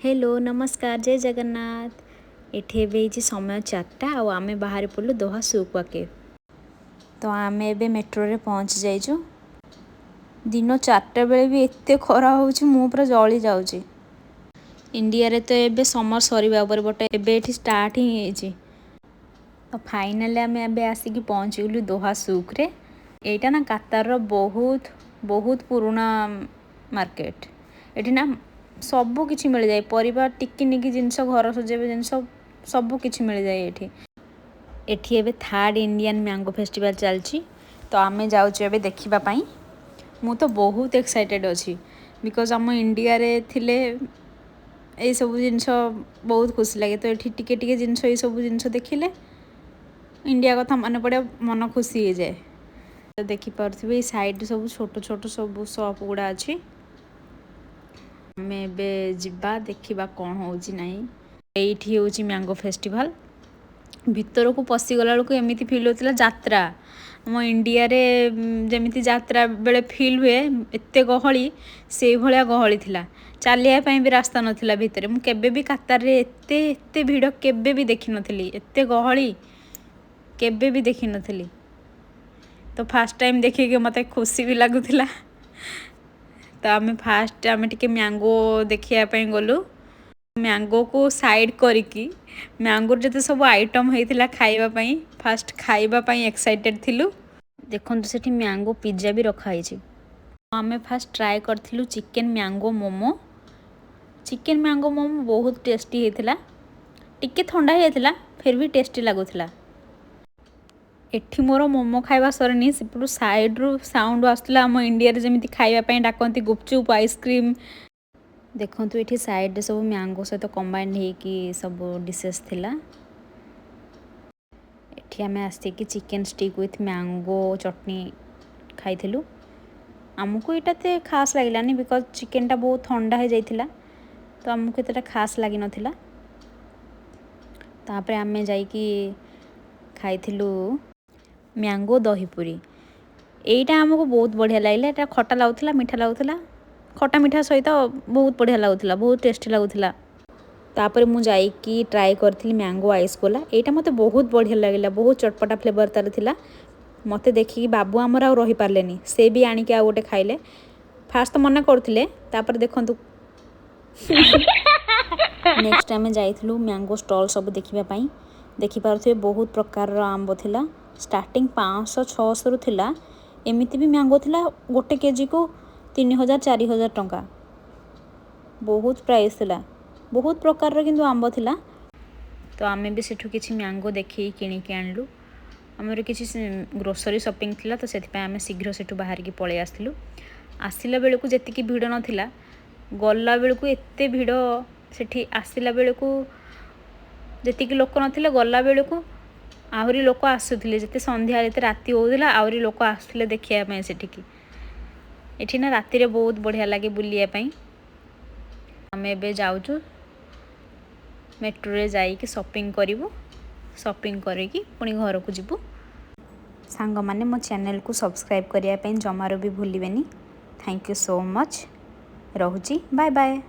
Hello नमस्कार जय जगन्नाथ। एठी एबे समय 4टा आमे बाहर पड़ू दोहा सुकुआ के। तो आमे एबे मेट्रो रे पहुँच जाइजु। दिन 4टा बेले भी एत्ते खरा होउछि मु पूरा जळी जाउछि। इंडिया रे तो एबे समर सरीबा पर बट एबे एठी स्टार्ट ही हेछि। तो फाइनली आमे एबे आसी कि पहुँच गेलु दोहा सुक रे। एटा ना कतार रो बहुत बहुत पुराना मार्केट। एठी ना सबु किछि मिल जाए परिबा टिक्की निकी जिंस घर सजेबे जिंस सबु किछि मिल जाए एठी। एठी एबे 3rd इंडियन मैंगो फेस्टिवल चलछि। तो आमे जाउछु एबे देखिबा पई। मु तो बहुत एक्साइटेड अछि बिकॉज़ हम इंडिया रे थिले ए सब जिंस बहुत खुशी लागे। तो एठी टिके टिके जिंस ए सब जिंस देखिले इंडिया कथा मन पड़े मन खुशी हो जाए। तो देखि पारथिबे साइड सब छोट छोट सब शॉप गुडा अछि। हमें बे जिबा देखिबा कौन होउछि नहीं। एठी होउछि मैंगो फेस्टिवल। भीतर को पसी गला को एमिति फील होतिला यात्रा। हम इंडिया रे जेमिति यात्रा बेले फील हुए एत्ते गहली से भलिया गहली थिला। चालिया पई भी रास्ता नथिला भीतर। मु केबे भी कतार रे एत्ते एत्ते भीड़ केबे भी देखि नथिली। एत्ते गहली केबे भी देखि नथिली। तो फर्स्ट टाइम देखि के मते खुशी भी लागुथिला। तो आमे फास्ट आमे टिके मैंगो देखिया पई गलु। मैंगो को साइड करिकी मैंगो जते सब आइटम हेतिला खाइबा पई फास्ट खाइबा पई एक्साइटेड थिलु। देखंतु सेठी मैंगो पिज्जा भी रखा हिची। आमे फास्ट ट्राई करथिलु chicken mango momo. Chicken mango momo बहुत टेस्टी हेतिला। टिके ठंडा हेतिला फिर भी टेस्टी लागुथिला। एठी मोर मोमो खाइबा सरनी सेपटू साइड रु साउंड आसला हम इंडिया रे जेमिति खाइबा पई डाकंती गुपचुप आइसक्रीम। देखंतु एठी साइड रे सब मैंगो सहित कंबाइंड हे कि सब डिशेस थिला। एठी हमें आस्ते कि चिकन स्टिक विथ मैंगो चटनी खाइथिलु। हमको एटा ते खास लागिलानी बिकॉज़ चिकन टा बहुत ठंडा हे जाइथिला। तो हमको एटा खास लागि नथिला। तापरे हमें जाई कि खाइथिलु मैंगो दही पूरी। एटा हमको बहुत बढ़िया लागला। एटा खट्टा लाଗୁଥିଲା मीठा लाଗୁଥିଲା। खट्टा मीठा सहित बहुत बढ़िया लाଗୁଥିଲା बहुत टेस्टी लाଗୁଥିଲା। तापरे मु जाई कि ट्राई करथिली मैंगो आइस कोला। एटा मते बहुत बढ़िया लागला बहुत चटपटा फ्लेवर तार थिला। मते देखि कि बाबू हमर आ रही पारलेनी से भी आनी के आ गोटे खाइले। फास्ट तो मना करथिले तापर देखंतु नेक्स्ट टाइम जाइथिलु मैंगो स्टॉल सब देखिबा पई। देखि पारथिबे बहुत प्रकार रो आंबो थिला। स्टार्टिंग 500 600 रु थिला। एमिति भी मैंगो थिला गोटे केजी को 3000 4000 टंका। बहुत प्राइस थिला। बहुत प्रकार रो किंतु आंबो थिला। तो आमे भी सेठु किछि मैंगो देखि किनि के आनलु। हमर किछि ग्रोसरी शॉपिंग थिला तो सेति पय आमे शीघ्र सेठु बाहर की पळे आस्थिलु। आसिला बेले को जेति की भीड़ नथिला गल्ला बेले को एत्ते भीड़ सेठी आसिला बेले को जेति की लोक नथिले गल्ला बेले को आहुरी लोक आसुथिले। जेते संध्या जेते राती होउदिला आहुरी लोक आसुथिले देखिया पय सेठी की। एठी ना राती रे बहुत बढ़िया लागे बुलिया पय। हमें एबे जाउछु मेट्रो रे जाई कि शॉपिंग करिवु। शॉपिंग करे कि पुनी घर को जिवु। सांग माने मो चैनल को सब्सक्राइब करिया पय जमारो भी भूलिबेनी। Thank you so much. रहुची बाय बाय।